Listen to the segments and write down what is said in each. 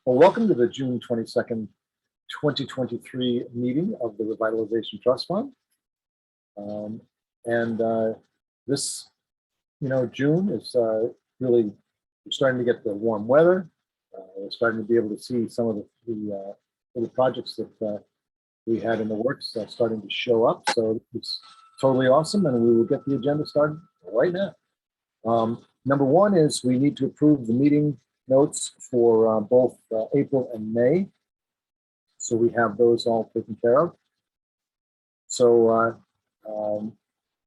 Well, welcome to the June 22nd, 2023 meeting of the Revitalization Trust Fund. This, June is really, we're starting to get the warm weather. We're starting to be able to see some of the little projects that we had in the works starting to show up. So it's totally awesome, and we will get the agenda started right now. Number one is we need to approve the meeting notes for both April and May. So we have those all taken care of. So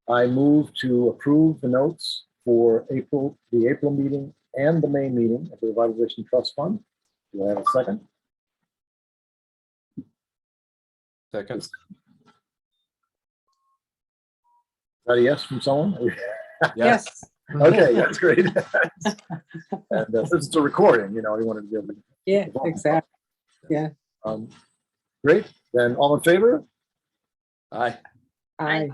I move to approve the notes for the April meeting and the May meeting of the Revitalization Trust Fund. Do I have a second? Second. Is that a yes from someone? Yes. Okay, that's great. And since it's a recording, you wanted to be able to. Yeah, exactly. Yeah. Great. Then all in favor? Aye. Aye.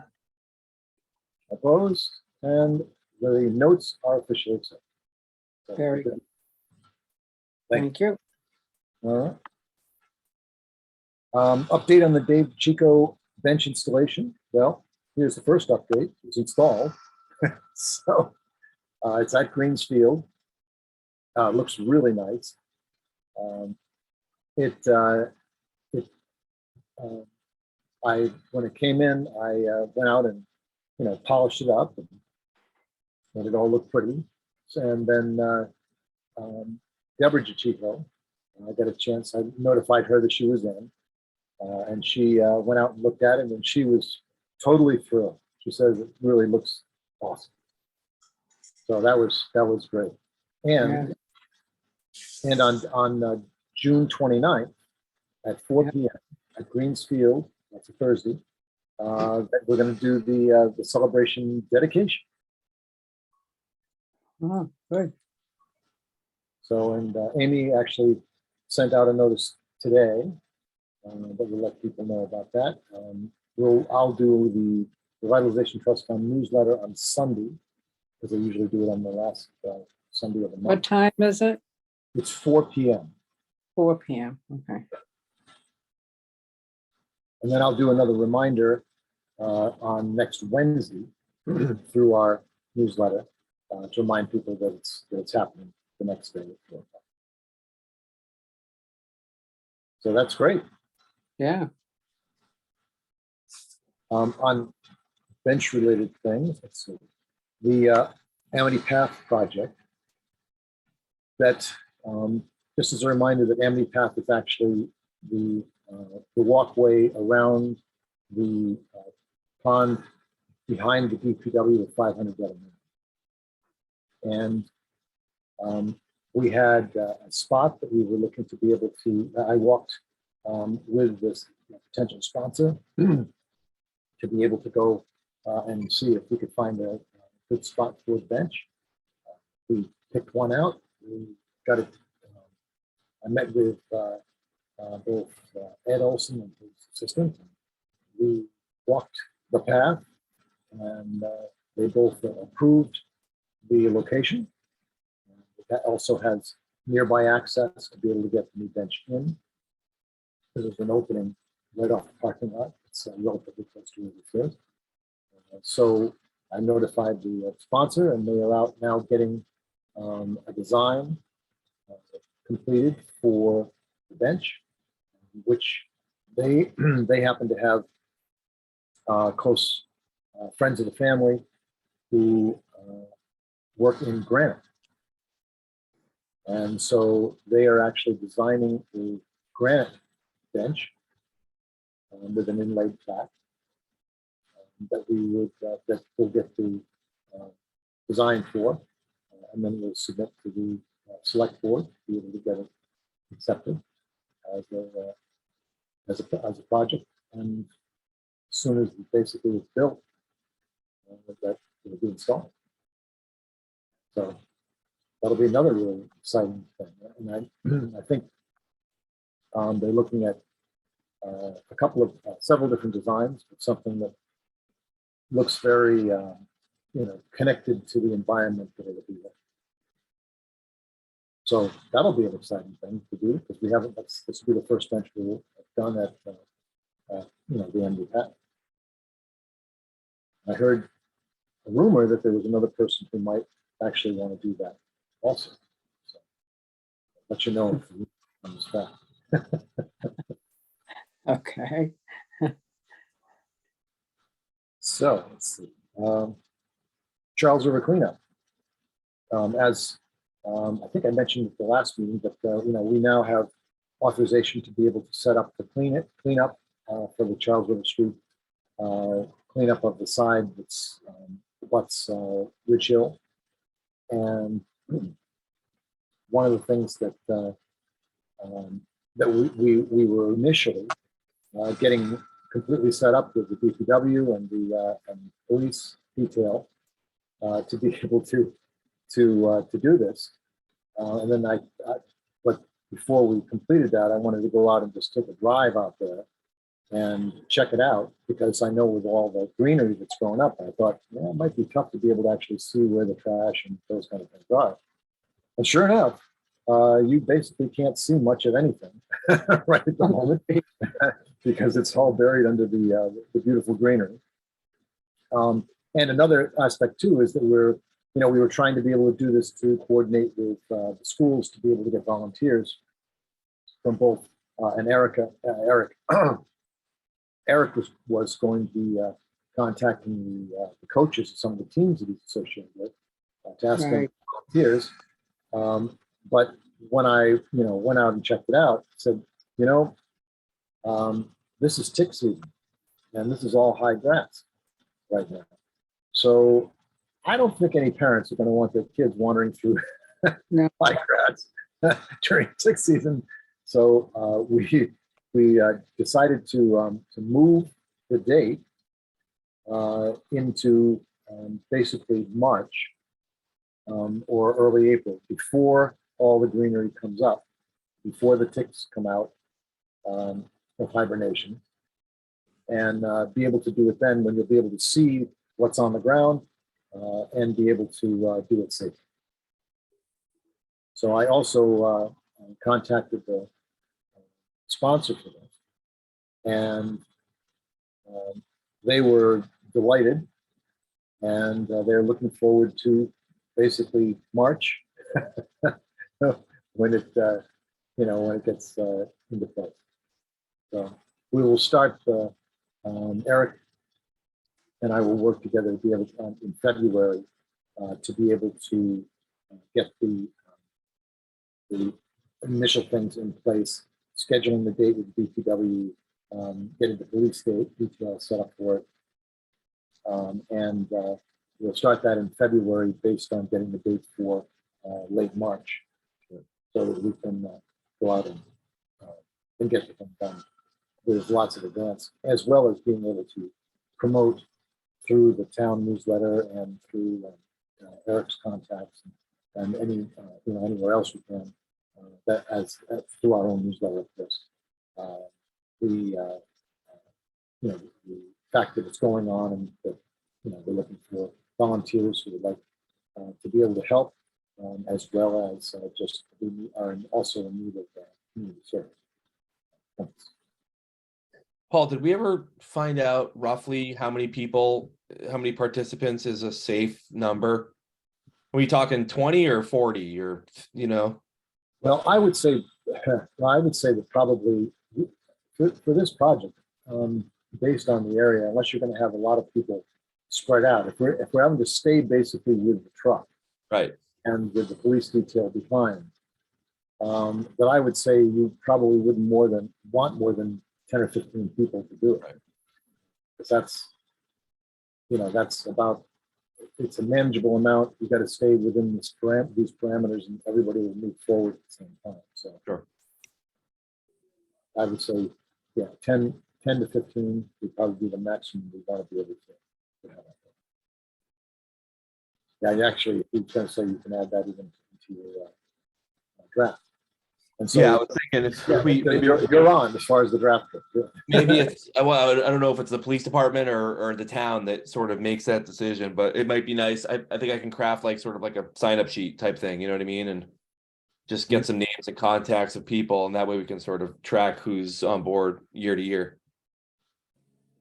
Opposed? And the notes are officially accepted. So, Very good. good. Thank you. All right. Update on the Dave Chico bench installation. Well, here's the first update. It's installed. So it's at Greens Field. Looks really nice. When it came in, I went out and polished it up and made it all look pretty. And then Deborah Chico, I got a chance. I notified her that she was in, and she went out and looked at it, and she was totally thrilled. She says it really looks awesome. So that was great. And on June 29th at 4 p.m. at Greens Field, that's a Thursday, we're going to do the celebration dedication. Oh, good. So, and Amy actually sent out a notice today that will let people know about that. I'll do the Revitalization Trust Fund newsletter on Sunday, because I usually do it on the last Sunday of the month. What time is it? It's 4 p.m. 4 p.m. Okay. And then I'll do another reminder on next Wednesday through our newsletter to remind people that it's happening the next day. So that's great. Yeah. On bench-related things, let's see. The Amity Path project. That just as a reminder that Amity Path is actually the walkway around the pond behind the DPW with 500 gallon. And we had a spot that we were looking to be able to. I walked with this potential sponsor to be able to go and see if we could find a good spot for the bench. We picked one out. We got it. I met with both Ed Olson and his assistant. We walked the path, and they both approved the location. That also has nearby access to be able to get the new bench in. There's an opening right off the parking lot. It's relatively close to where this is. So I notified the sponsor, and they are out now getting a design completed for the bench, which they happen to have close friends of the family who work in granite. And so they are actually designing a granite bench with an inlaid track that we'll get the design for, and then we'll submit to the select board to be able to get it accepted as a project. And as soon as basically it's built, that will be installed. So that'll be another really exciting thing. And I think they're looking at a couple of several different designs, but something that looks very connected to the environment that it'll be there. So that'll be an exciting thing to do because we haven't, this will be the first venture we've done at, the end we've had. I heard a rumor that there was another person who might actually want to do that also. So, let you know if the rumor comes back. Okay. So let's see. Charles River cleanup. As I think I mentioned at the last meeting, but we now have authorization to be able to set up the cleanup for the Charles River Street cleanup of the side that's what's Ridge Hill. And one of the things that that we were initially getting completely set up with the DPW and the police detail to be able to do this. And then but before we completed that, I wanted to go out and just take a drive out there and check it out because I know with all the greenery that's growing up, I thought, it might be tough to be able to actually see where the trash and those kind of things are. And sure enough, you basically can't see much of anything right at the moment because it's all buried under the beautiful greenery. And another aspect too is that we were trying to be able to do this to coordinate with the schools to be able to get volunteers from both. And Eric was going to be contacting the coaches of some of the teams that he's associated with to ask them volunteers. But when I went out and checked it out, I said, this is tick season and this is all high grass right now. So I don't think any parents are going to want their kids wandering through high grass during tick season. So we decided to move the date into basically March or early April, before all the greenery comes up, before the ticks come out of hibernation, and be able to do it then when you'll be able to see what's on the ground and be able to do it safely. So I also contacted the sponsor for this, and they were delighted, and they're looking forward to basically March when it when it gets into place. So we will start. Eric and I will work together to be able to, in February to be able to get the initial things in place, scheduling the date with BPW, getting the police detail set up for it. And we'll start that in February based on getting the date for late March, so that we can go out and get the thing done with lots of advance, as well as being able to promote through the town newsletter and through Eric's contacts and anywhere else we can, that as through our own newsletter, of course. The fact that it's going on, and that we're looking for volunteers who would like to be able to help, as well as just we are also in need of community service. Thanks. Paul, did we ever find out roughly how many participants is a safe number? Are we talking 20 or 40 or, Well, I would say that probably for this project, based on the area, unless you're going to have a lot of people spread out, if we're having to stay basically with the truck, right, and with the police detail behind, that I would say you probably wouldn't want more than 10 or 15 people to do it, right? Because that's about, it's a manageable amount. You got to stay within these parameters, and everybody will move forward at the same time. So sure, I would say, 10 to 15 would probably be the maximum we want to be able to have. Yeah, you actually, you can say you can add that even into your draft. And so, I was thinking if we maybe you're on as far as the draft goes. maybe it's I don't know if it's the police department or the town that sort of makes that decision, but it might be nice. I think I can craft like sort of like a sign up sheet type thing. You know what I mean? And Just get some names and contacts of people, and that way we can sort of track who's on board year to year.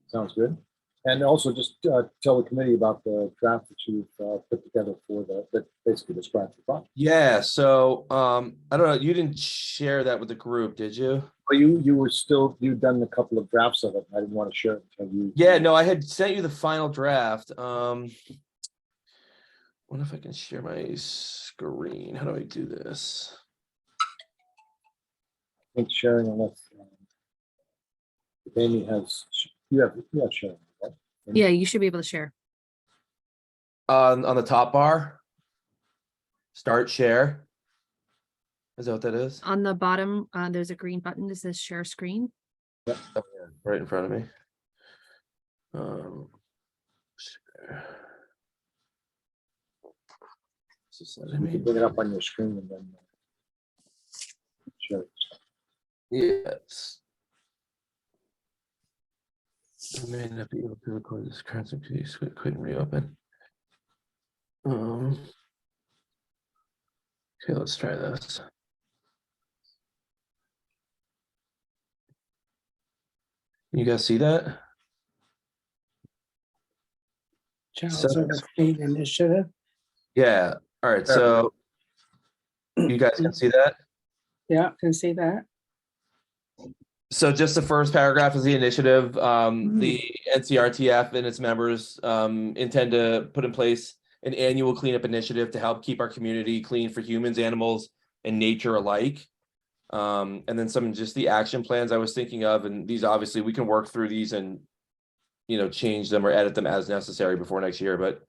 Sounds good. And also just tell the committee about the draft that you've put together for that basically describes the project. Yeah, so I don't know, you didn't share that with the group, did you? Well, you'd done a couple of drafts of it. I didn't want to share it until you. Yeah, no, I had sent you the final draft. Wonder if I can share my screen. How do I do this? I think sharing unless if Amy has, you have sharing, right? Yeah, you should be able to share. On the top bar, start share. Is that what that is? On the bottom, there's a green button that says share screen. Oh, yeah, right in front of me. Share. Just let You me- can bring it up on your screen and then share it. Yes. I may not be able to record this current piece. We couldn't reopen. Okay, let's try this. You guys see that? Charles, So- on the state initiative. Yeah. All right. So you guys can see that. Yeah, can see that. So just the first paragraph is the initiative. The NCRTF and its members intend to put in place an annual cleanup initiative to help keep our community clean for humans, animals, and nature alike. And then some just the action plans I was thinking of, and these obviously we can work through these and change them or edit them as necessary before next year. But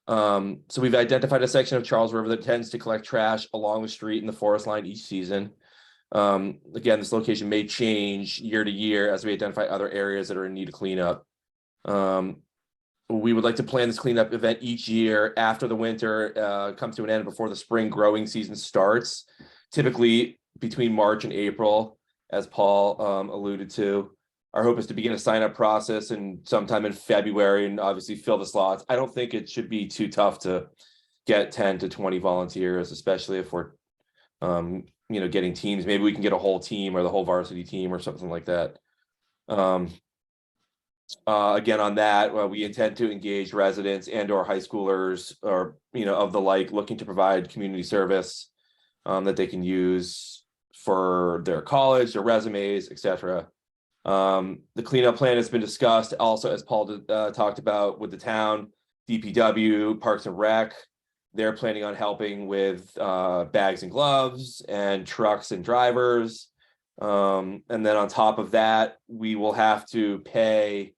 so we've identified a section of Charles River that tends to collect trash along the street in the forest line each season. Again, this location may change year to year as we identify other areas that are in need of cleanup. We would like to plan this cleanup event each year after the winter comes to an end before the spring growing season starts, typically between March and April, as Paul alluded to. Our hope is to begin a sign-up process and sometime in February and obviously fill the slots. I don't think it should be too tough to get 10 to 20 volunteers, especially if we're getting teams. Maybe we can get a whole team or the whole varsity team or something like that. Again, on that, we intend to engage residents and or high schoolers or of the like looking to provide community service that they can use for their college, their resumes, etc. The cleanup plan has been discussed also, as Paul talked about, with the town, DPW, Parks and Rec. They're planning on helping with bags and gloves and trucks and drivers. And then on top of that, we will have to pay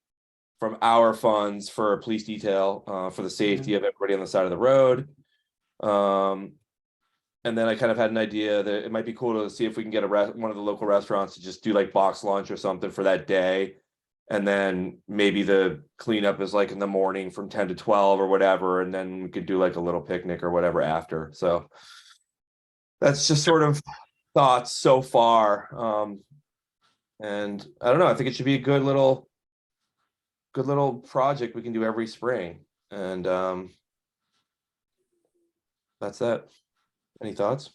from our funds for a police detail for the safety of everybody on the side of the road. And then I kind of had an idea that it might be cool to see if we can get one of the local restaurants to just do like box lunch or something for that day. And then maybe the cleanup is like in the morning from 10 to 12 or whatever. And then we could do like a little picnic or whatever after. So that's just sort of thoughts so far. And I don't know, I think it should be a good little project we can do every spring. And that's that. Any thoughts?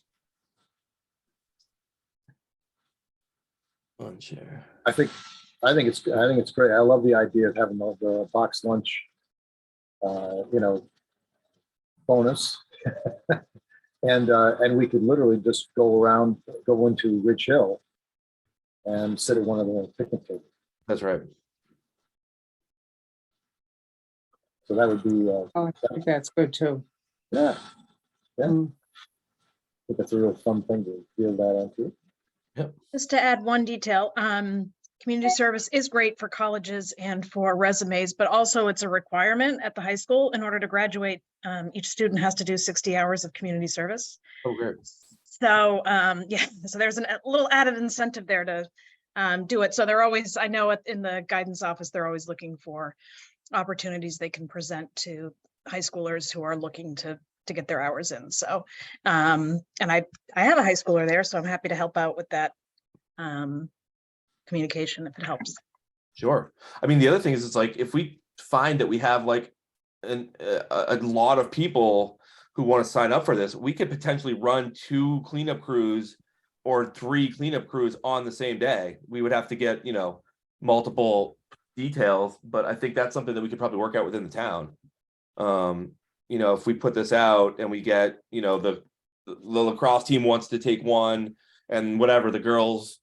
On chair. I think it's great. I love the idea of having the box lunch, bonus. And we could literally just go into Ridge Hill and sit at one of the picnic tables. That's right. So that would be, Oh, I think that's good too. yeah, Mm. I think that's a real fun thing to build that into. Just to add one detail, community service is great for colleges and for resumes, but also it's a requirement at the high school. In order to graduate, each student has to do 60 hours of community service. Oh, great. So, so there's a little added incentive there to do it. So they're always, I know in the guidance office, they're always looking for opportunities they can present to high schoolers who are looking to get their hours in. So, and I have a high schooler there, so I'm happy to help out with that communication if it helps. Sure. I mean, the other thing is, it's like if we find that we have like a lot of people who want to sign up for this, we could potentially run 2 cleanup crews or 3 cleanup crews on the same day. We would have to get, multiple details, but I think that's something that we could probably work out within the town. If we put this out and we get, the lacrosse team wants to take one, and whatever, the girls,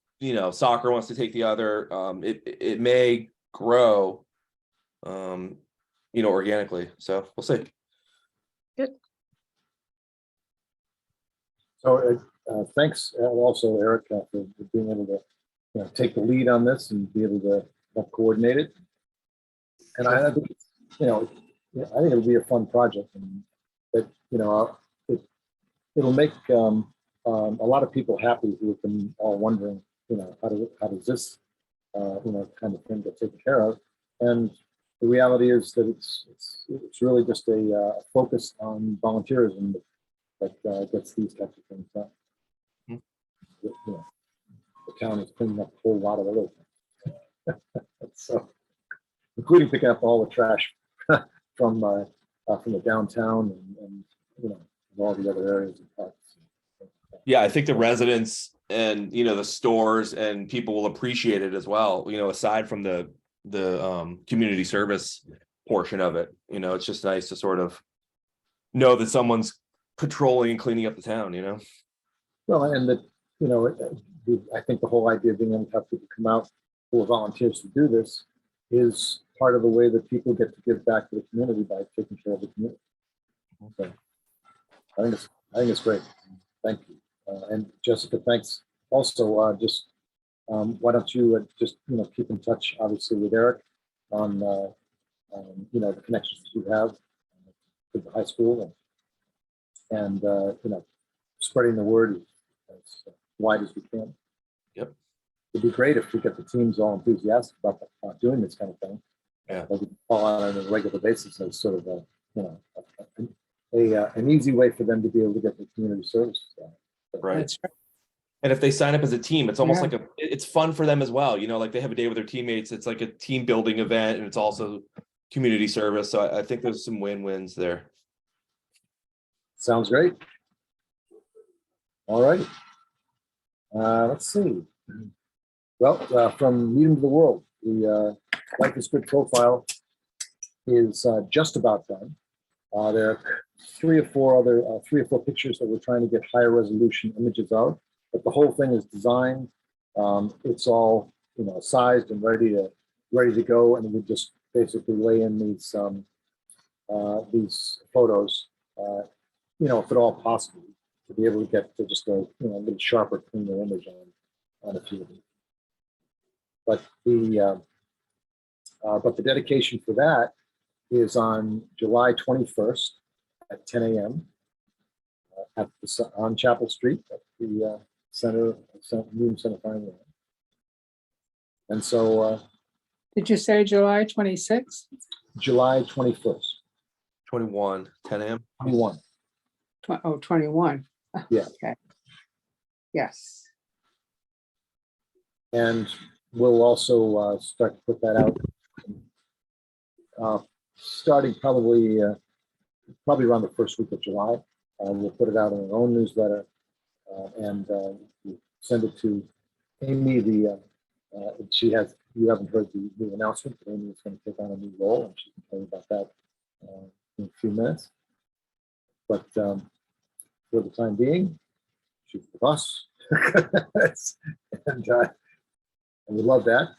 soccer wants to take the other, it may grow, organically. So we'll see. So thanks also, Eric, for being able to take the lead on this and be able to help coordinate it. And I think, I think it'll be a fun project, and that it'll make a lot of people happy who have been all wondering, how does this kind of thing get taken care of? And the reality is that it's really just a focus on volunteerism that gets these types of things done. Hmm. The town is cleaning up a whole lot of other things, so including picking up all the trash from the downtown and all the other areas and parks. Yeah, I think the residents and the stores and people will appreciate it as well. Aside from the community service portion of it, it's just nice to sort of know that someone's patrolling and cleaning up the town. Well, and that I think the whole idea of being able to have people come out who are volunteers to do this is part of the way that people get to give back to the community by taking care of the community. So I think it's great. Thank you. And Jessica, thanks. Also, why don't you just keep in touch, obviously, with Eric on the connections that you have with the high school, and spreading the word as wide as we can. Yep. It'd be great if we get the teams all enthusiastic about doing this kind of thing. Yeah. We can fall on a regular basis as sort of an easy way for them to be able to get the community services done. Right. That's right. And if they sign up as a team, it's almost Yeah. like it's fun for them as well. Like they have a day with their teammates. It's like a team building event, and it's also community service. So I think there's some win-wins there. Sounds great. All right. Let's see. Well, from Meeting to the World, the Life is Good profile is just about done. There are three or four pictures that we're trying to get higher resolution images of, but the whole thing is designed. It's all sized and ready to go, and we just basically lay in these photos, if at all possible, to be able to get to just a little sharper, cleaner image on a few of them. But the dedication for that is on July 21st at 10 a.m. On Chapel Street at the Union Center Fine Room. And so Did you say July 26th? July 21st, 21, 10 a.m. 21. 21. Yeah. Okay. Yes. And we'll also start to put that out starting probably around the first week of July. We'll put it out in our own newsletter and we'll send it to Amy. You haven't heard the new announcement, but Amy is going to take on a new role, and she can tell you about that in a few minutes. But for the time being, she's with us. and we love that.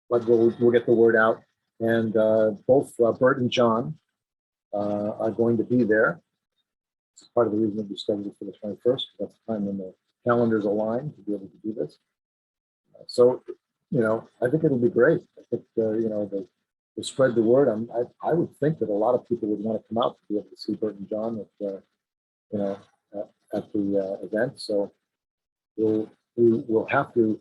But we'll get the word out, and both Bert and John are going to be there. It's part of the reason that we scheduled it for the 21st, because that's the time when the calendars align to be able to do this. I think it'll be great. I think to spread the word. I would think that a lot of people would want to come out to be able to see Bert and John at the event. So we'll have to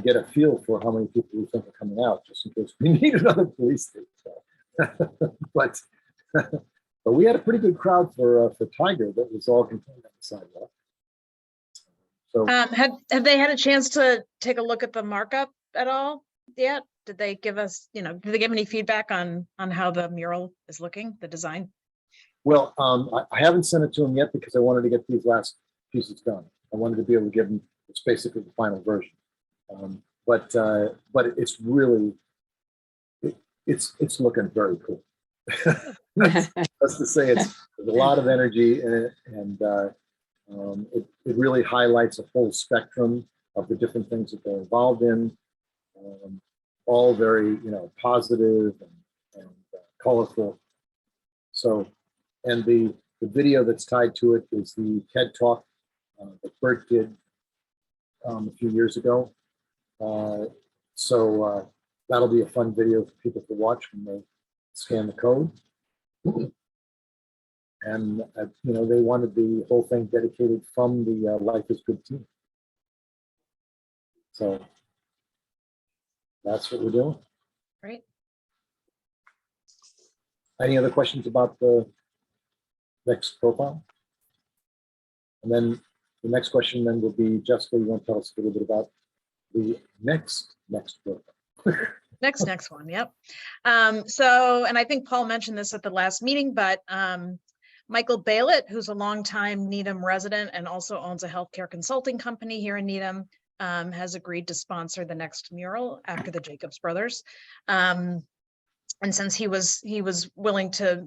get a feel for how many people we think are coming out, just in case we need another police state. So. but we had a pretty good crowd for Tiger that was all contained on the sidewalk. So Have they had a chance to take a look at the markup at all? yet? Did they give us, did they give any feedback on how the mural is looking, the design? Well, I haven't sent it to them yet because I wanted to get these last pieces done. I wanted to be able to give them, it's basically the final version. But it's really, it's looking very cool. That's to say, there's a lot of energy in it, and it really highlights a whole spectrum of the different things that they're involved in. All very, positive and colorful. So, and the video that's tied to it is the TED Talk that Bert did a few years ago. So that'll be a fun video for people to watch when they scan the code. And they wanted the whole thing dedicated from the Life is Good team. So that's what we're doing. Right. Any other questions about the next profile? And then the next question then will be, Jessica, you want to tell us a little bit about the next profile? Next one. Yep. So, and I think Paul mentioned this at the last meeting, but Michael Baylett, who's a longtime Needham resident and also owns a healthcare consulting company here in Needham, has agreed to sponsor the next mural after the Jacobs brothers. And since he was willing to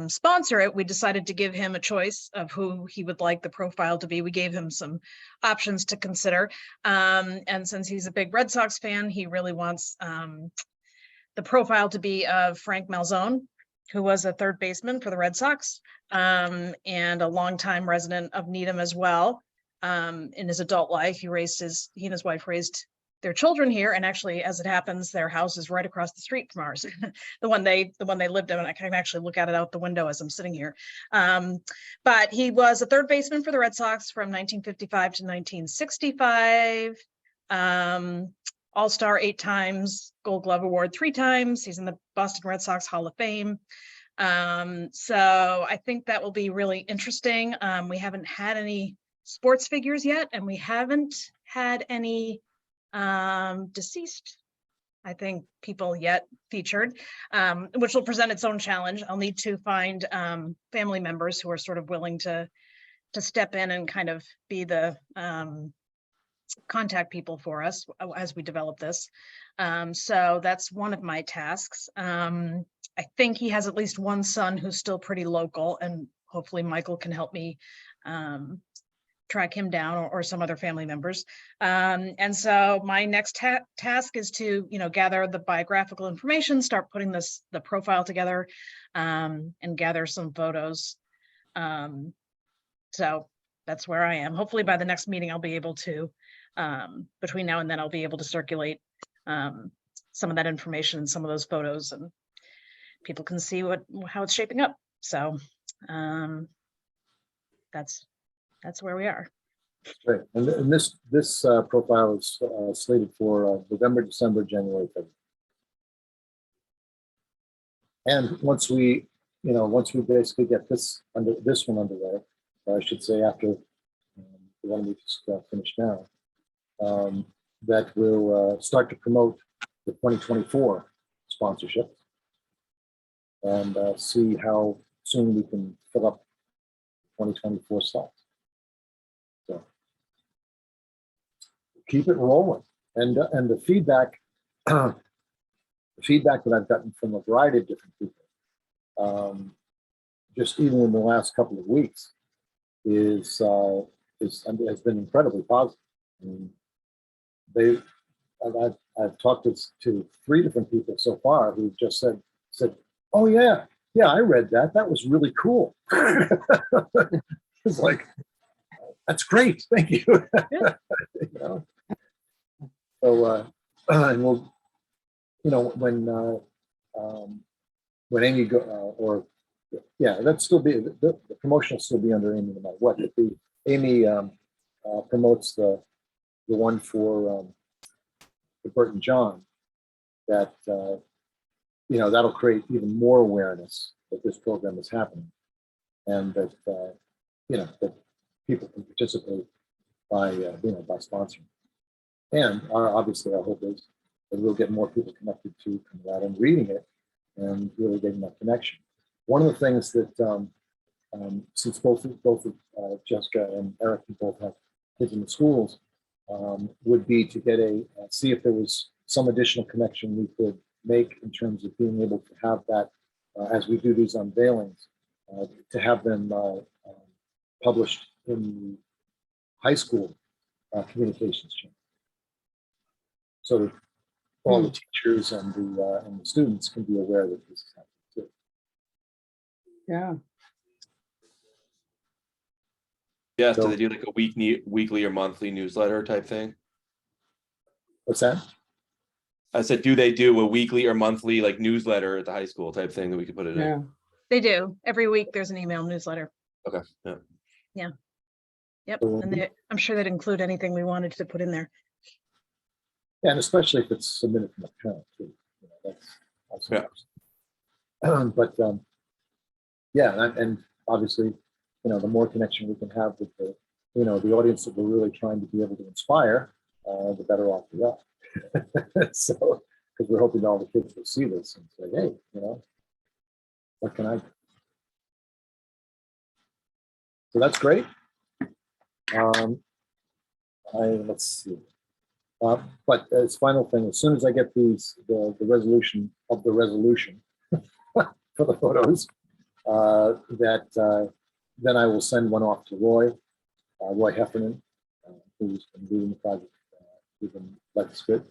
sponsor it, we decided to give him a choice of who he would like the profile to be. We gave him some options to consider. And since he's a big Red Sox fan, he really wants the profile to be of Frank Malzone, who was a third baseman for the Red Sox and a longtime resident of Needham as well. In his adult life, he and his wife raised their children here, and actually, as it happens, their house is right across the street from ours. the one they lived in, and I can actually look at it out the window as I'm sitting here. But he was a third baseman for the Red Sox from 1955 to 1965. All-Star 8 times, Gold Glove Award 3 times. He's in the Boston Red Sox Hall of Fame. So I think that will be really interesting. We haven't had any sports figures yet, and we haven't had any deceased, I think, people yet featured, which will present its own challenge. I'll need to find family members who are sort of willing to step in and kind of be the contact people for us as we develop this. So that's one of my tasks. I think he has at least one son who's still pretty local, and hopefully Michael can help me track him down, or some other family members. And so my next task is to, gather the biographical information, start putting the profile together, and gather some photos. So that's where I am. Hopefully by the next meeting, I'll be able to, between now and then, I'll be able to circulate some of that information and some of those photos, and people can see how it's shaping up. So that's where we are. Great. And this profile is slated for November, December, January, February. And once we basically get this one underway, I should say after the one we just finished now, that will start to promote the 2024 sponsorship and see how soon we can fill up 2024 slots. So keep it rolling, and the feedback that I've gotten from a variety of different people, just even in the last couple of weeks, has been incredibly positive. I mean, I've talked to 3 different people so far who've just said, "Oh yeah, I read that. That was really cool." It's like, that's great. Thank you. So, and we'll, when Amy that's still be the promotion will still be under Amy no matter what. Amy promotes the one for Bert and John, that that'll create even more awareness that this program is happening, and that that people can participate by sponsoring. And obviously our hope is and we'll get more people connected to that and reading it and really getting that connection. One of the things that, since both of Jessica and Eric both have kids in the schools, would be to get see if there was some additional connection we could make in terms of being able to have that as we do these unveilings, to have them published in the high school communications channel, so that all the teachers and the students can be aware that this is happening too. Yeah, Yeah, so So- they do like a weekly or monthly newsletter type thing. What's that? I said, do they do a weekly or monthly like newsletter at the high school type thing that we could put it in? yeah. They do. Every week there's an email newsletter. Okay, yeah. Yep. So- And I'm sure they'd include anything we wanted to put in there. Yeah, and especially if it's submitted from a parent too. You know, that's also but yeah, and obviously, you know, the more connection we can have with the, you know, the audience that we're really trying to be able to inspire, the better off we are. So, because we're hoping all the kids will see this and say, hey, you know, what can I do? So that's great. Let's see. But as final thing, as soon as I get these, the resolution of the resolution for the photos, then I will send one off to Roy Heffernan, who's been leading the project, even Lex Good.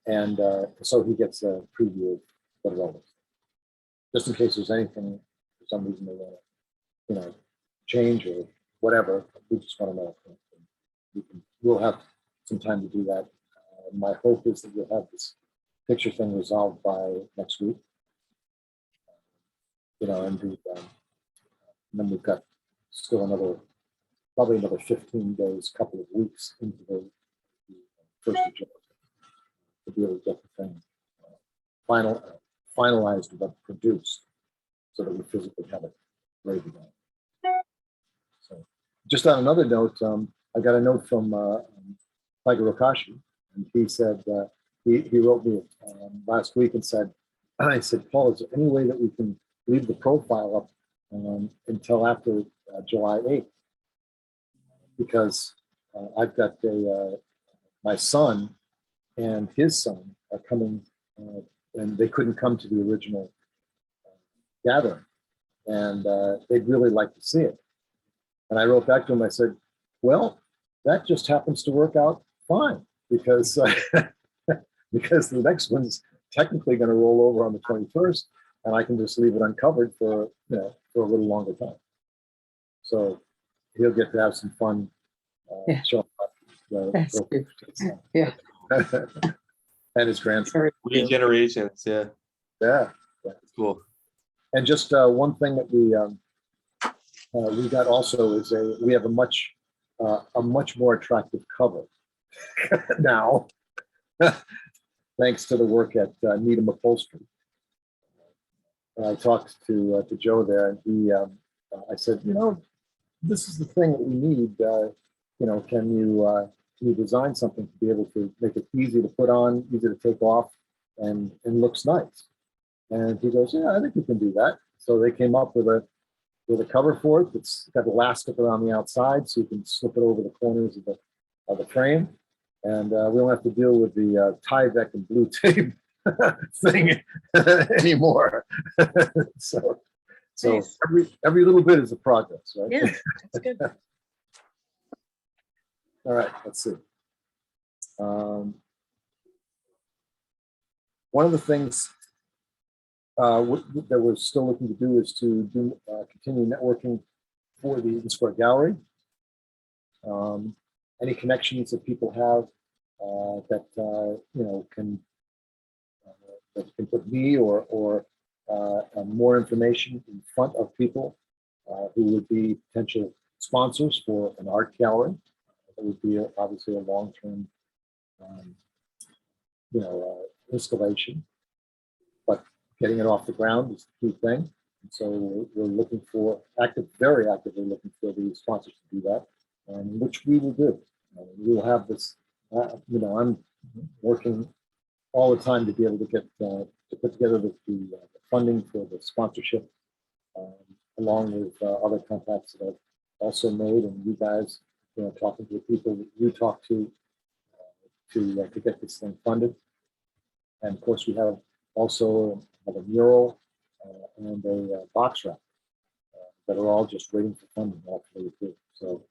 And so he gets a preview of what it all looks like. Just in case there's anything, for some reason they want to, you know, change or whatever, we just want to know. We'll have some time to do that. My hope is that we'll have this picture thing resolved by next week. You know, and then we've got still probably another 15 days, couple of weeks into the first of July to be able to get the thing finalized but produced so that we physically have it ready to go. So, just on another note, I got a note from Tiger Rokashi, and he said he wrote me last week and said, I said, Paul, is there any way that we can leave the profile up until after July 8th? Because I've got my son and his son are coming, and they couldn't come to the original gathering, and they'd really like to see it. And I wrote back to him, I said, well, that just happens to work out fine, because because the next one's technically going to roll over on the 21st, and I can just leave it uncovered for, you know, for a little longer time. So he'll get to have some fun Yeah. showing up. That's good. Yeah. And his grandson. Three generations, yeah, Yeah. that's cool. And just one thing that we got also is we have a much more attractive cover now, thanks to the work at Needham Upholstery. And I talked to Joe there, and I said, you know, this is the thing that we need. You know, can you design something to be able to make it easy to put on, easy to take off, and looks nice? And he goes, yeah, I think we can do that. So they came up with a cover for it that's got elastic around the outside, so you can slip it over the corners of the frame, and we don't have to deal with the Tyvek and blue tape thing anymore. so Nice. every little bit is a progress, right? Yeah, that's good. All right, let's see. One of the things that we're still looking to do is to continue networking for the Eden Square Gallery. Any connections that people have that you know that can put me or more information in front of people who would be potential sponsors for an art gallery. That would be obviously a long-term, you know, installation. But getting it off the ground is the key thing. And so we're looking for very actively looking for the sponsors to do that, which we will do. We will have this. You know, working all the time to be able to get to put together the funding for the sponsorship, along with other contacts that I've also made, and you guys, talking to the people that you talk to get this thing funded. And of course, we have also have a mural and a box wrap that are all just waiting for funding actually too. So,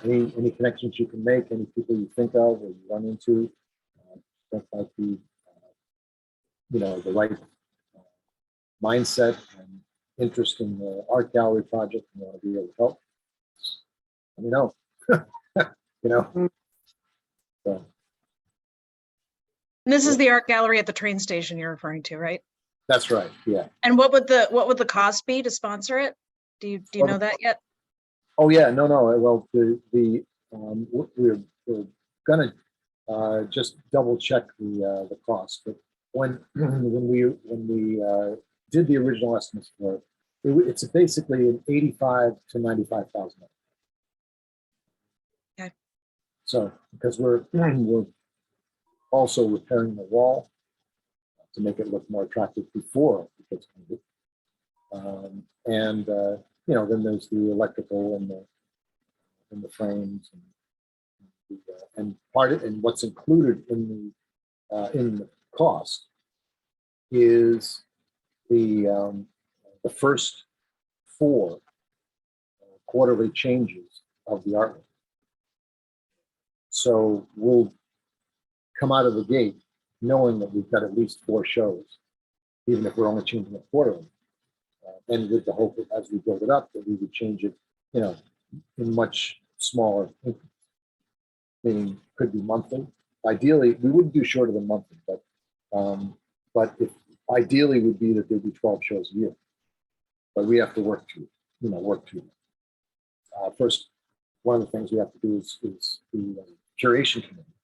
any connections you can make, any people you think of or you run into, that might be, the right mindset and interest in the art gallery project and want to be able to help. Let me know. So, And this is the art gallery at the train station you're referring to, right? that's right. Yeah. And what would the cost be to sponsor it? Do you know that yet? Oh yeah. No. Well, we're gonna just double check the cost, but when we did the original estimates for it, it's basically an 85 to 95,000. Okay. So because we're also repairing the wall to make it look more attractive before it gets painted, and then there's the electrical and the frames and what's included in the cost is the first 4 quarterly changes of the artwork. So we'll come out of the gate knowing that we've got at least 4 shows, even if we're only changing it quarterly. And with the hope that as we build it up, that we would change it, in much smaller increments. Meaning could be monthly. Ideally, we wouldn't do shorter than monthly, but if ideally would be that there'd be 12 shows a year. But we have to work through. First, one of the things we have to do is the curation committee.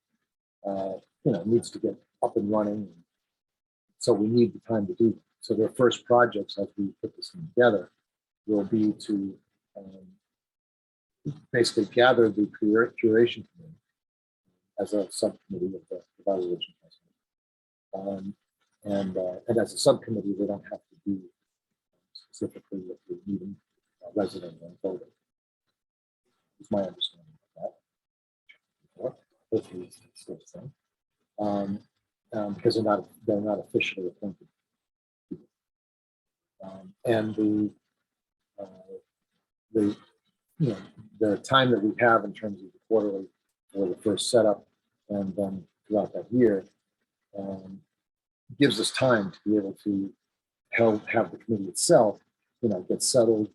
Needs to get up and running. So we need the time to do that. So their first projects as we put this thing together will be to basically gather the curation committee as a subcommittee of the evaluation process. And as a subcommittee, they don't have to do specifically with the meeting resident and voter. Is my understanding of that. Hopefully it's still the same. Because they're not officially appointed. And the time that we have in terms of the quarterly for the first setup and then throughout that year gives us time to be able to have the committee itself, get settled,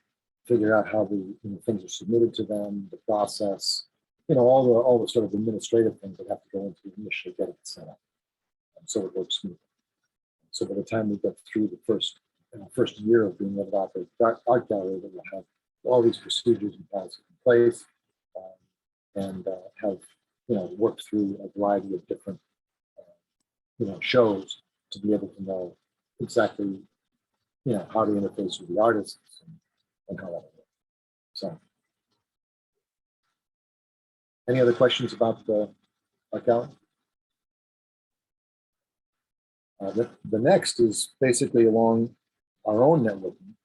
figure out how the things are submitted to them, the process, all the sort of administrative things that have to go into initially getting it set up, so it works smoothly. So by the time we get through the first year of being able to operate art gallery, that we'll have all these procedures and policies in place, and have worked through a variety of different shows to be able to know exactly how to interface with the artists and how that works. So, any other questions about the art gallery? The next is basically along our own networking,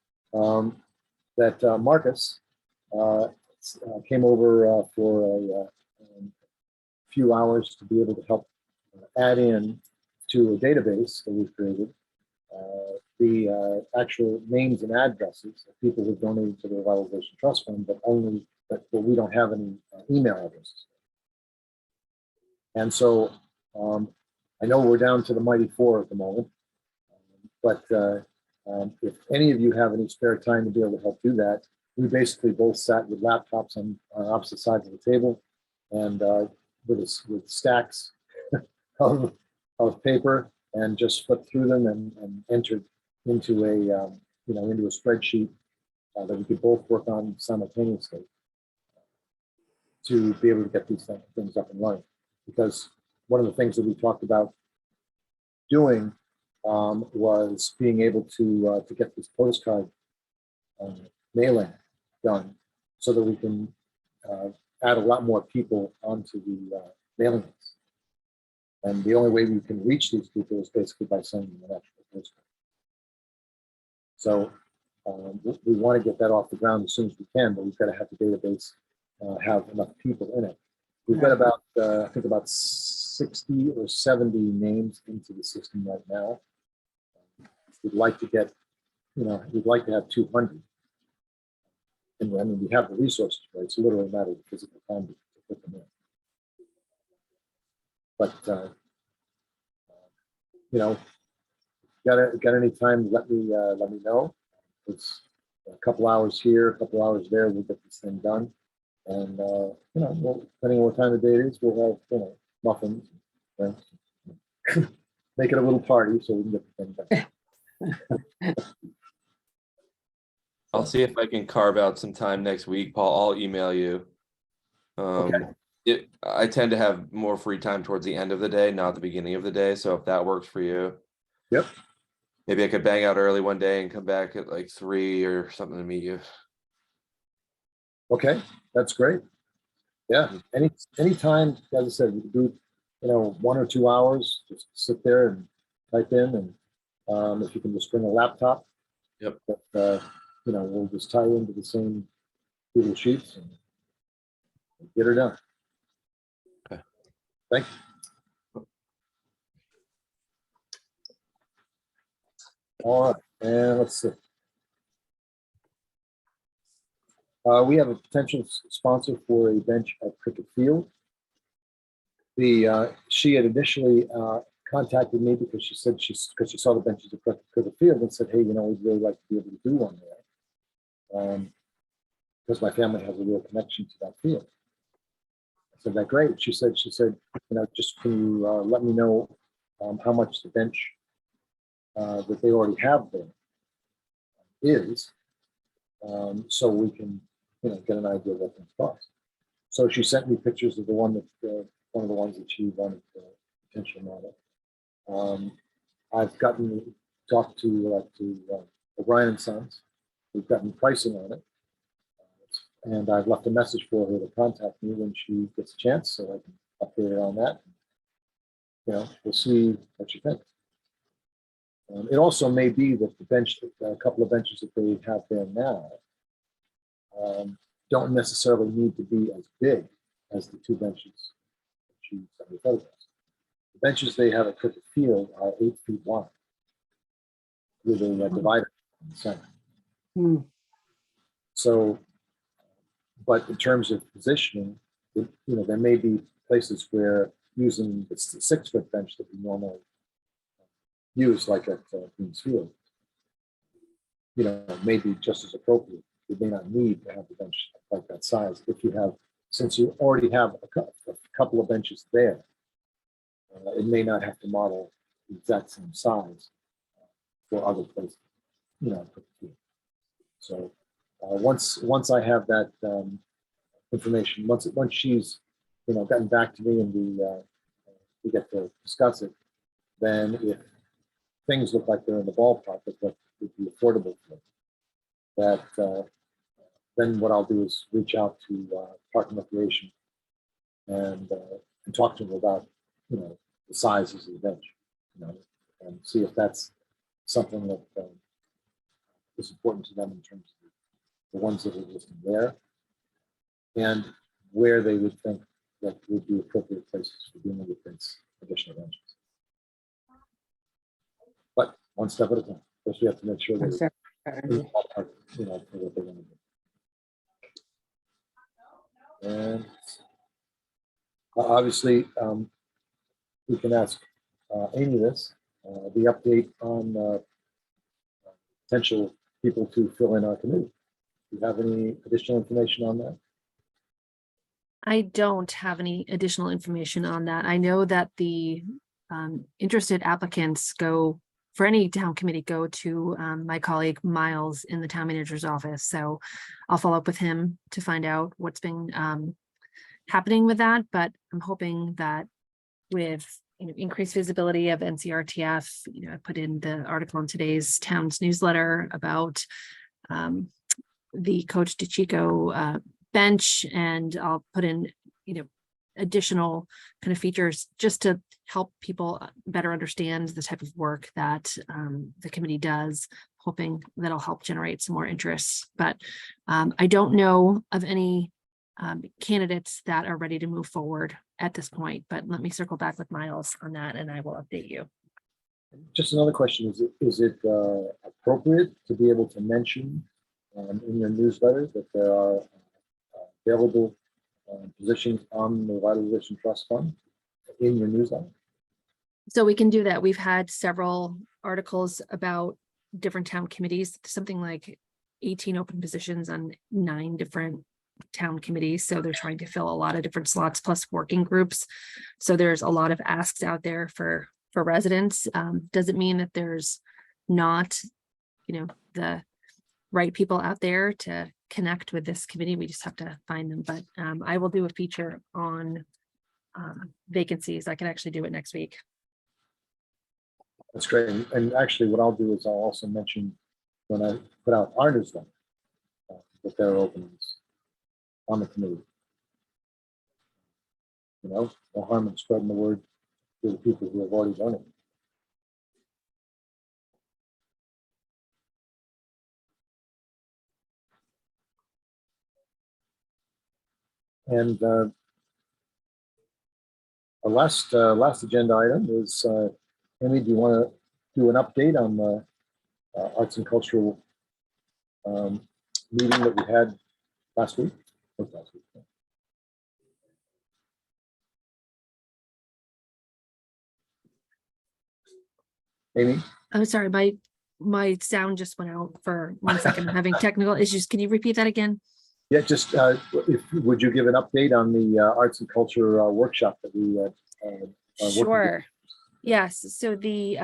that Marcus came over for a few hours to be able to help add in to a database that we've created the actual names and addresses of people who donated to the Revitalization Trust Fund, but we don't have any email addresses. And so I know we're down to the mighty 4 at the moment, but if any of you have any spare time to be able to help do that, we basically both sat with laptops on opposite sides of the table and with stacks of paper and just flipped through them and entered into a spreadsheet that we could both work on simultaneously to be able to get these things up and running. Because one of the things that we talked about doing was being able to get this postcard mailing done so that we can add a lot more people onto the mailing list. And the only way we can reach these people is basically by sending them an actual postcard. So we want to get that off the ground as soon as we can, but we've got to have the database have enough people in it. We've got about, I think about 60 or 70 names into the system right now. We'd like to get, we'd like to have 200. And I mean, we have the resources, right? It's literally a matter of physical time to put them in. But, got any time, let me know. It's a couple hours here, a couple hours there, we'll get this thing done. And, depending on what time of day it is, we'll have, muffins, drinks. Make it a little party so we can get the thing done. I'll see if I can carve out some time next week, Paul. I'll email you. I tend to have more free time towards the end of the day, not the beginning of the day. So if that works for you. Yep. Maybe I could bang out early one day and come back at like 3 or something to meet you. Okay, that's great. Yeah, anytime, as I said, we can do, 1 or 2 hours, just sit there and type in, and if you can just bring a laptop. Yep. But, we'll just tie into the same Google Sheets and get her done. Okay. Thank you. All right, and let's see. We have a potential sponsor for a bench at Cricket Field. She had initially contacted me because she said because she saw the benches at Cricket Field and said, hey, we'd really like to be able to do one there. Because my family has a real connection to that field. I said, that's great. She said, just can you let me know how much the bench that they already have there is, so we can, get an idea of what things cost. So she sent me pictures of the one that, one of the ones that she wanted to potential model. I've talked to O'Brien and Sons. We've gotten pricing on it. And I've left a message for her to contact me when she gets a chance, so I can update her on that. We'll see what she thinks. It also may be that the bench, a couple of benches that they have there now, don't necessarily need to be as big as the 2 benches that she sent me photographs. The benches they have at Cricket Field are 8 feet wide with a divider in the center. Hmm. So, but in terms of positioning, there may be places where using the 6-foot bench that we normally use, like at Queens Field, may be just as appropriate. You may not need to have the bench like that size if you have, since you already have a couple of benches there. It may not have to model the exact same size for other places, So once I have that information, once she's gotten back to me and we get to discuss it, then if things look like they're in the ballpark of what would be affordable for that, then what I'll do is reach out to Park and Recreation and talk to them about the sizes of the bench, and see if that's something that is important to them in terms of the ones that are listed there, and where they would think that would be appropriate places for dealing with these additional benches. But one step at a time. First, we have to make sure that Exactly. for what they want to do. And obviously, we can ask Amy this, the update on potential people to fill in our committee. Do you have any additional information on that? I don't have any additional information on that. I know that the interested applicants go for any town committee go to my colleague Miles in the town manager's office. So I'll follow up with him to find out what's been happening with that. But I'm hoping that with increased visibility of NCRTF, I put in the article in today's town's newsletter about the Coach DeChico bench, and I'll put in additional kind of features just to help people better understand the type of work that the committee does, hoping that'll help generate some more interest. But I don't know of any candidates that are ready to move forward at this point, but let me circle back with Miles on that and I will update you. Just another question, is it appropriate to be able to mention in your newsletter that there are available positions on the Revitalization Trust Fund in your newsletter? So we can do that. We've had several articles about different town committees, something like 18 open positions on 9 different town committees. So they're trying to fill a lot of different slots plus working groups. So there's a lot of asks out there for residents. Doesn't mean that there's not, the right people out there to connect with this committee. We just have to find them. But I will do a feature on vacancies. I can actually do it next week. That's great. And actually what I'll do is I'll also mention when I put out our newsletter that there are openings on the committee. No harm in spreading the word to the people who have already done it. And our last agenda item is, Amy, do you want to do an update on the arts and cultural meeting that we had last week? Amy? I'm sorry, my sound just went out for 1 second. I'm having technical issues. Can you repeat that again? Yeah, just would you give an update on the arts and culture workshop that we Sure. Yes. So the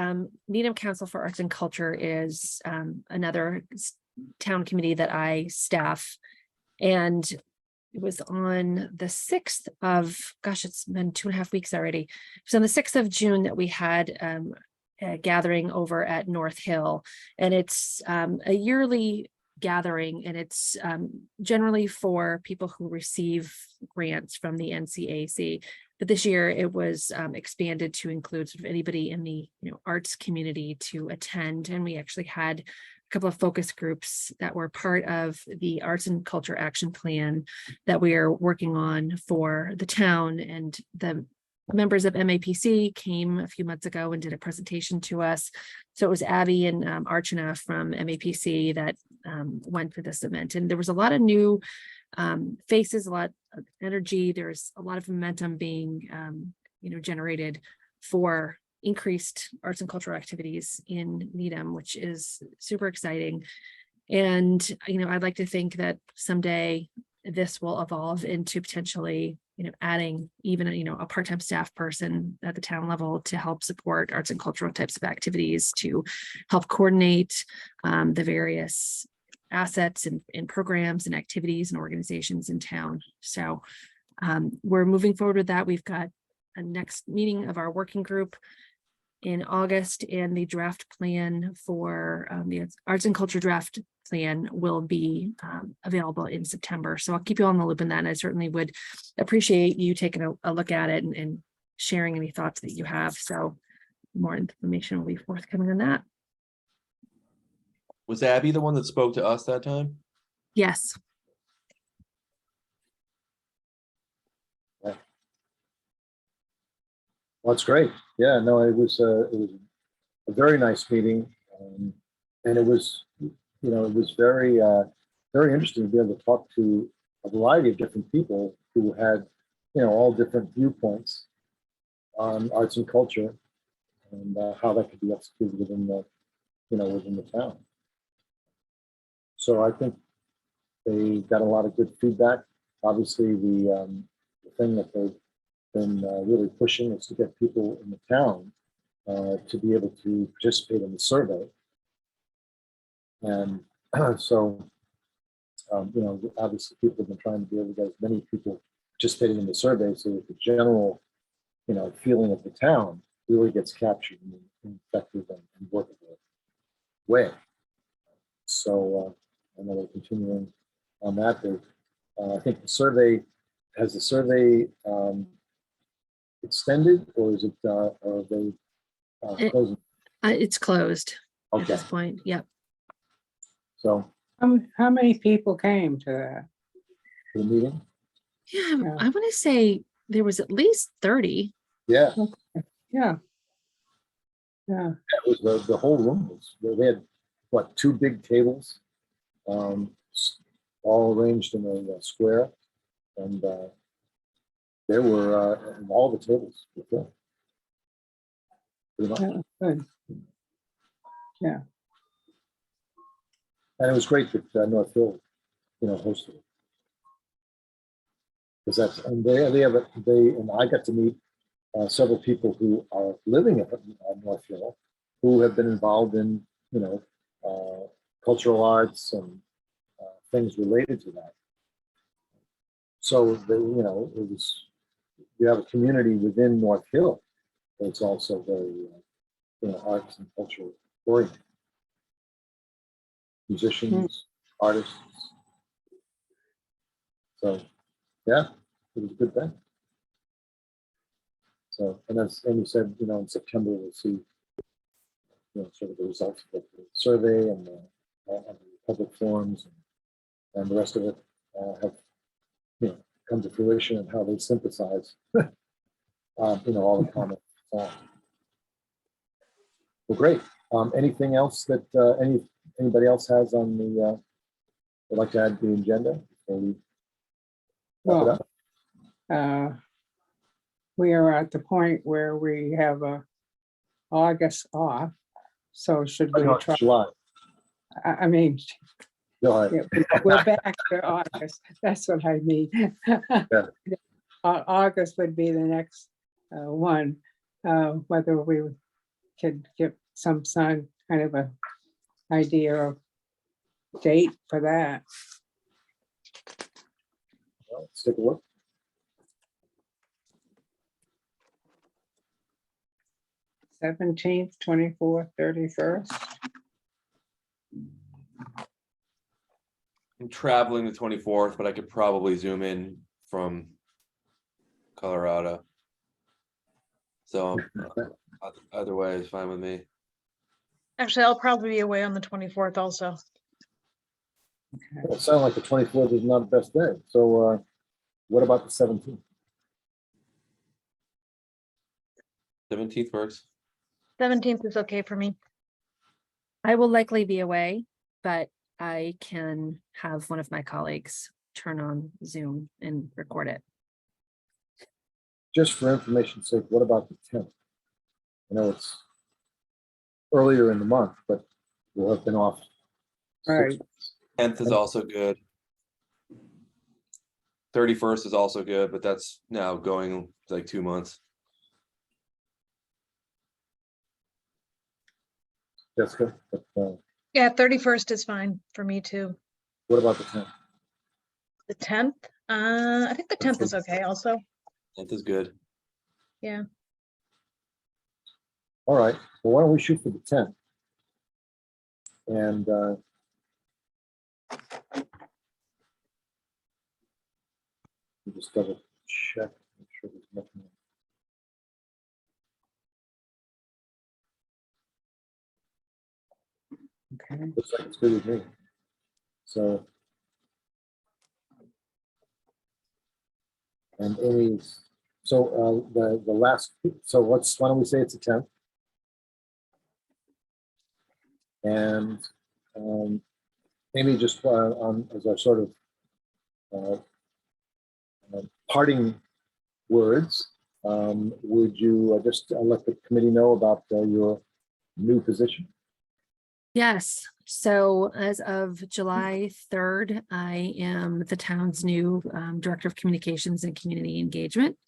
Needham Council for Arts and Culture is another town committee that I staff, and it was on the 6th of, gosh, it's been 2.5 weeks already. It was on the 6th of June that we had a gathering over at North Hill, and it's a yearly gathering, and it's generally for people who receive grants from the NCAC. But this year it was expanded to include sort of anybody in the arts community to attend, and we actually had a couple of focus groups that were part of the Arts and Culture Action Plan that we are working on for the town. And the members of MAPC came a few months ago and did a presentation to us. So it was Abby and Archana from MAPC that went for this event. And there was a lot of new faces, a lot of energy. There's a lot of momentum being, generated for increased arts and cultural activities in Needham, which is super exciting. And, I'd like to think that someday this will evolve into potentially adding even a part-time staff person at the town level to help support arts and cultural types of activities, to help coordinate the various assets and programs and activities and organizations in town. So we're moving forward with that. We've got a next meeting of our working group in August, and the draft plan for the arts and culture draft plan will be available in September. So I'll keep you on the loop in that. And I certainly would appreciate you taking a look at it and sharing any thoughts that you have. So more information will be forthcoming on that. Was Abby the one that spoke to us that time? Yes. Well, that's great. Yeah, no, it was a very nice meeting, and it was, it was very interesting to be able to talk to a variety of different people who had, all different viewpoints on arts and culture and how that could be executed within the town. So I think they got a lot of good feedback. Obviously, the thing that they've been really pushing is to get people in the town to be able to participate in the survey. And so, obviously people have been trying to be able to get as many people participating in the survey so that the general, feeling of the town really gets captured in an effective and workable way. So I know they're continuing on that. I think the survey extended, or is it, are they closing? It's closed at Okay, this point. Yep. so How many people came to that? for the meeting, Yeah, Yeah. I want to say there was at least 30. yeah, Yeah. Yeah, that was the whole room was, they had, what, two big tables, all arranged in a square, and there were, and all the tables were filled. Pretty much. that was good. Yeah, And it was great that North Hill, hosted it. Because that's, and and I got to meet several people who are living at North Hill, who have been involved in, cultural arts and things related to that. So, it was, you have a community within North Hill that's also very, arts and culture oriented. Musicians, artists. So, yeah, it was a good thing. So, and as Amy said, in September, we'll see, sort of the results of the survey and the public forums and the rest of it have, come to fruition and how they synthesize, all the comments. Well, great. Anything else that anybody else has on the, would like to add to the agenda before we wrap it well, up? we are at the point where we have August off. So should we No, try? July. I mean, Go ahead. yeah, we're back to August. That's what I mean. August would be the next one. Whether we could get some kind of a idea of date for that. Well, let's take a look. 17th, 24th, 31st. I'm traveling the 24th, but I could probably zoom in from Colorado. So either way is fine with me. Actually, I'll probably be away on the 24th also. Well, it sounds like the 24th is not the best day. So what about the 17th? 17th works. 17th is okay for me. I will likely be away, but I can have one of my colleagues turn on Zoom and record it. Just for information's sake, what about the 10th? I know it's earlier in the month, but we'll have been off. 6 Right. weeks. 10th is also good. 31st is also good, but that's now going like 2 months. Jessica, but, Yeah, 31st is fine for me too. what about the 10th? The 10th, I think the 10th is okay also. 10th is good. Yeah. All right. Well, why don't we shoot for the 10th? And just double check, make sure there's nothing. Okay. Looks like it's good with me. So, and Amy's, so the last, so why don't we say it's a 10th? And Amy, just as our sort of parting words, would you just let the committee know about your new position? Yes, so as of July 3rd, I am the town's new Director of Communications and Community Engagement.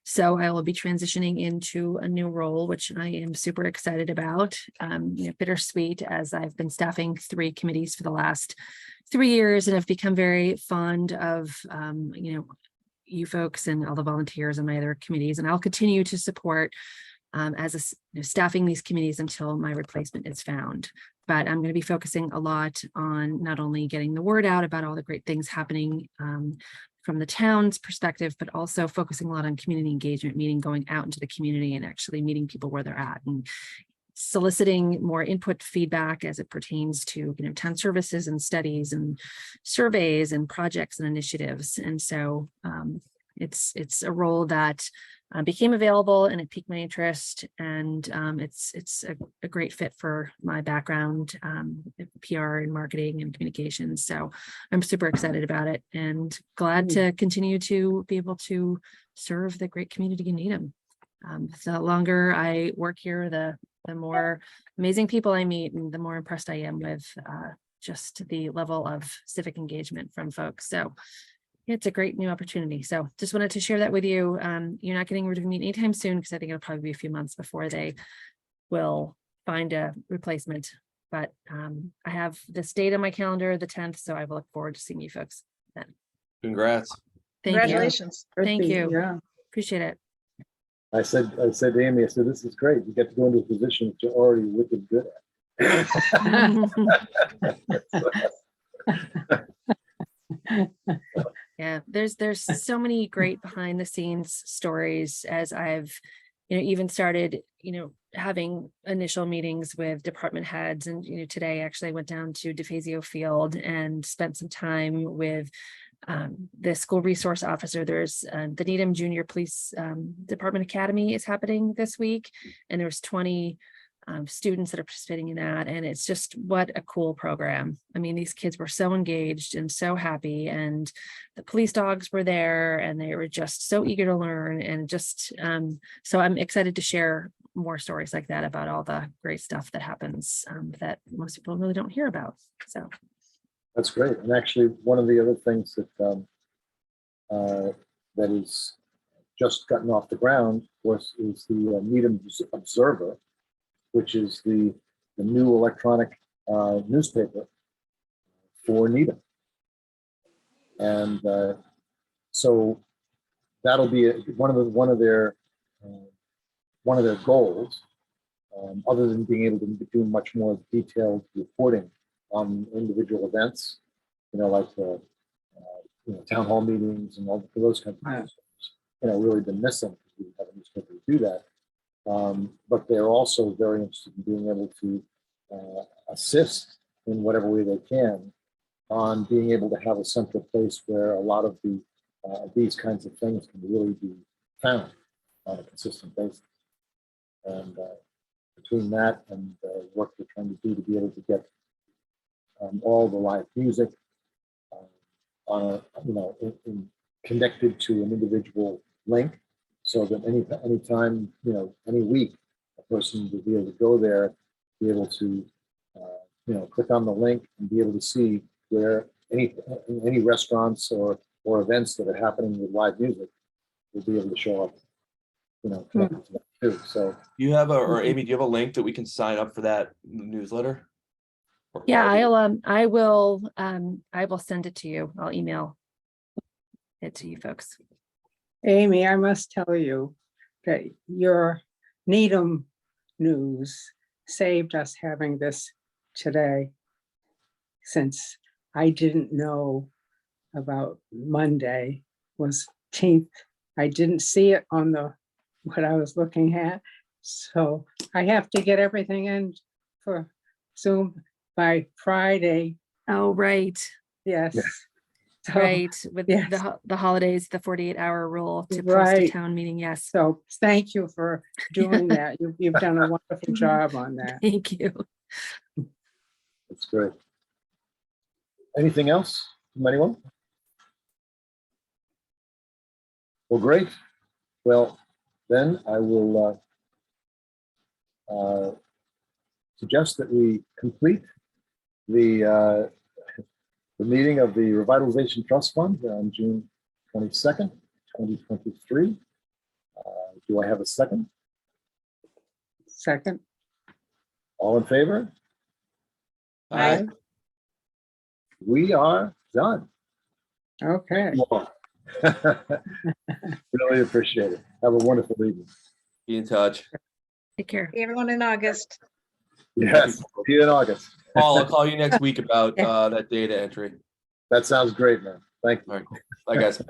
So I will be transitioning into a new role, which I am super excited about. Bittersweet, as I've been staffing 3 committees for the last 3 years and have become very fond of, you folks and all the volunteers on my other committees. And I'll continue to support staffing these committees until my replacement is found. But I'm going to be focusing a lot on not only getting the word out about all the great things happening from the town's perspective, but also focusing a lot on community engagement, meaning going out into the community and actually meeting people where they're at and soliciting more input feedback as it pertains to, town services and studies and surveys and projects and initiatives. And so it's a role that became available and it piqued my interest, and it's a great fit for my background, PR and marketing and communications. So I'm super excited about it and glad to continue to be able to serve the great community in Needham. The longer I work here, the more amazing people I meet and the more impressed I am with just the level of civic engagement from folks. So it's a great new opportunity. So just wanted to share that with you. You're not getting rid of me anytime soon because I think it'll probably be a few months before they will find a replacement. But I have this date on my calendar, the 10th, so I will look forward to seeing you folks then. Congrats. Thank you. Congratulations. Thank Could be, you. Yeah. Appreciate it. I said to Amy, I said, this is great. You get to go into a position that you're already wicked good at. Yeah, there's so many great behind the scenes stories as I've, even started, having initial meetings with department heads. And, today actually I went down to DeFazio Field and spent some time with the school resource officer. There's the Needham Junior Police Department Academy is happening this week, and there's 20 students that are participating in that, and it's just what a cool program. I mean, these kids were so engaged and so happy, and the police dogs were there, and they were just so eager to learn, and just so I'm excited to share more stories like that about all the great stuff that happens that most people really don't hear about. So That's great. And actually, one of the other things that that is just gotten off the ground is the Needham Observer, which is the new electronic newspaper for Needham. And so that'll be one of their goals, other than being able to do much more detailed reporting on individual events, like town hall meetings and all those kinds of things. Really been missing because we didn't have a newspaper to do that. But they're also very interested in being able to assist in whatever way they can on being able to have a central place where a lot of these kinds of things can really be found on a consistent basis. And between that and work we're trying to do to be able to get all the live music on connected to an individual link, so that anytime, any week, a person would be able to go there, be able to, click on the link and be able to see where any restaurants or events that are happening with live music will be able to show up, connected to that too. So You have or Amy, do you have a link that we can sign up for that newsletter? yeah, I will send it to you. I'll email it to you folks. Amy, I must tell you that your Needham news saved us having this today, since I didn't know about Monday was 10th. I didn't see it on what I was looking at. So I have to get everything in for Zoom by Friday. Oh, right. Yes. Yeah. So, Right, with yes. the holidays, the 48-hour rule to post a Right. town meeting. Yes. So thank you for doing that. You've done a wonderful job on that. Thank you. that's great. Anything else from anyone? Well, great. Well, then I will suggest that we complete the meeting of the Revitalization Trust Fund on June 22nd, 2023. Do I have a second? Second. All in favor? Aye. We are done. Okay. Really appreciate it. Have a wonderful evening. Be in touch. Take care. See everyone in August. Yes, see you in August. Paul, I'll call you next week about that data entry. That sounds great, man. Thank you. All right. Bye, guys.